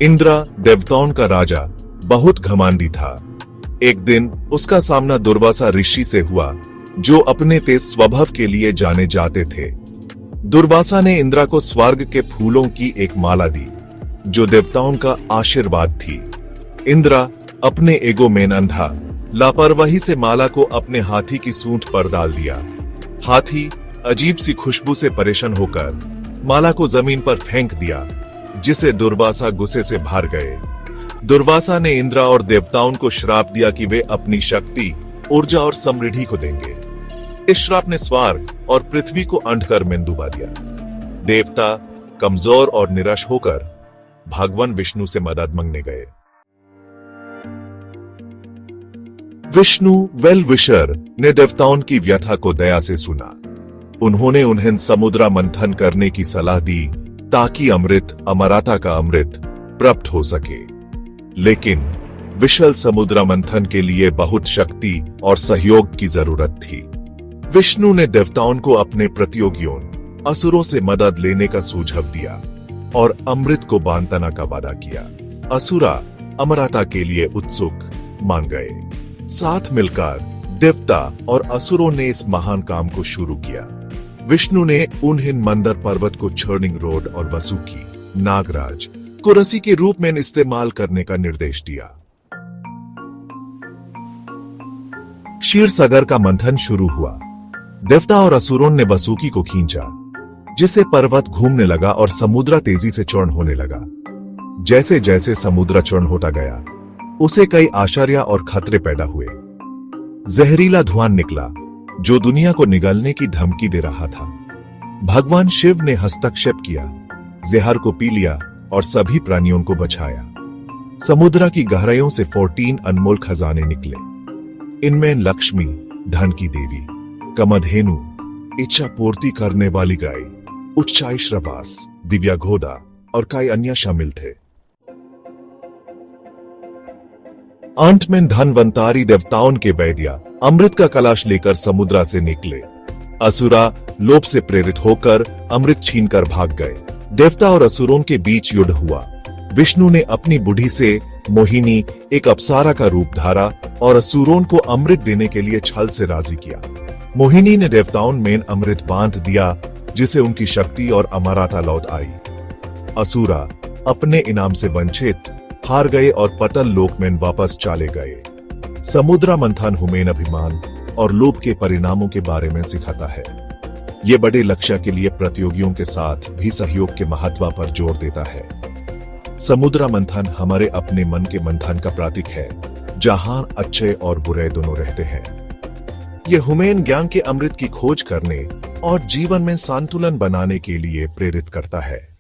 इंद्र देवताओं का राजा बहुत घमंडी था। एक दिन उसका सामना दुर्वासा ऋषि से हुआ, जो अपने तेज स्वभाव के लिए जाने जाते थे। दुर्वासा ने इंद्र को स्वर्ग के फूलों की एक माला दी, जो देवताओं का आशीर्वाद थी। इंद्र अपने ईगो में अंधा लापरवाही से माला को अपने हाथी की सूंड पर डाल दिया। हाथी अजीब सी खुशबू से परेशान होकर माला को जमीन पर फेंक दिया, जिसे दुर्वासा गुस्से से भर गए। दुर्वासा ने इंद्र और देवताओं को श्राप दिया कि वे अपनी शक्ति, ऊर्जा और समृद्धि को देंगे। इस श्राप ने स्वर्ग और पृथ्वी को अंध कर में डुबा दिया। देवता कमजोर और निराश होकर भगवान विष्णु से मदद मांगने गए। विष्णु वेल विशर ने देवताओं की व्यथा को दया से सुना। उन्होंने उन्हें समुद्र मंथन करने की सलाह दी, ताकि अमृत, अमरता का अमृत प्राप्त हो सके। लेकिन विशाल समुद्र मंथन के लिए बहुत शक्ति और सहयोग की जरूरत थी। विष्णु ने देवताओं को अपने प्रतियोगियों असुरों से मदद लेने का सुझाव दिया और अमृत को बांटने का वादा किया। असुरा अमरता के लिए उत्सुक मान गए। साथ मिलकर देवता और असुरों ने इस महान काम को शुरू किया। विष्णु ने उन्हें मंदर पर्वत को चर्निंग रोड और वसुकी, नागराज को रस्सी के रूप में इस्तेमाल करने का निर्देश दिया। क्षीर सागर का मंथन शुरू हुआ। देवता और असुरों ने वसुकी को खींचा, जिससे पर्वत घूमने लगा और समुद्र तेजी से चौड़ होने लगा। जैसे जैसे समुद्र चौड़ होता गया, उसे कई आश्चर्य और खतरे पैदा हुए। जहरीला धुआं निकला, जो दुनिया को निगलने की धमकी दे रहा था। भगवान शिव ने हस्तक्षेप किया, जहर को पी लिया और सभी प्राणियों को बचाया। समुद्र की गहराइयों से 14 अनमोल खजाने निकले। इनमें लक्ष्मी, धन की देवी, कमधेनु, इच्छा पूर्ति करने वाली गाय, उच्चाई श्रवास, दिव्या घोड़ा और कई अन्य शामिल थे। अंत में धनवंतारी देवताओं के वैद्य अमृत का कलश लेकर समुद्र से निकले। असुरा लोभ से प्रेरित होकर अमृत छीनकर भाग गए। देवता और असुरों के बीच युद्ध हुआ। विष्णु ने अपनी बुद्धि से मोहिनी, एक अप्सरा का रूप धारा और असुरों को अमृत देने के लिए छल से राजी किया। मोहिनी ने देवताओं में अमृत बांध दिया, जिसे उनकी शक्ति और अमरता लौट आई। असुरा अपने इनाम से वंचित हार गए और पतल लोक में वापस चले गए। समुद्र मंथन हमें अभिमान और लोभ के परिणामों के बारे में सिखाता है। ये बड़े लक्ष्य के लिए प्रतियोगियों के साथ भी सहयोग के महत्व पर जोर देता है। समुद्र मंथन हमारे अपने मन के मंथन का प्रतीक है, जहां अच्छे और बुरे दोनों रहते हैं। यह हमें ज्ञान के अमृत की खोज करने और जीवन में संतुलन बनाने के लिए प्रेरित करता है।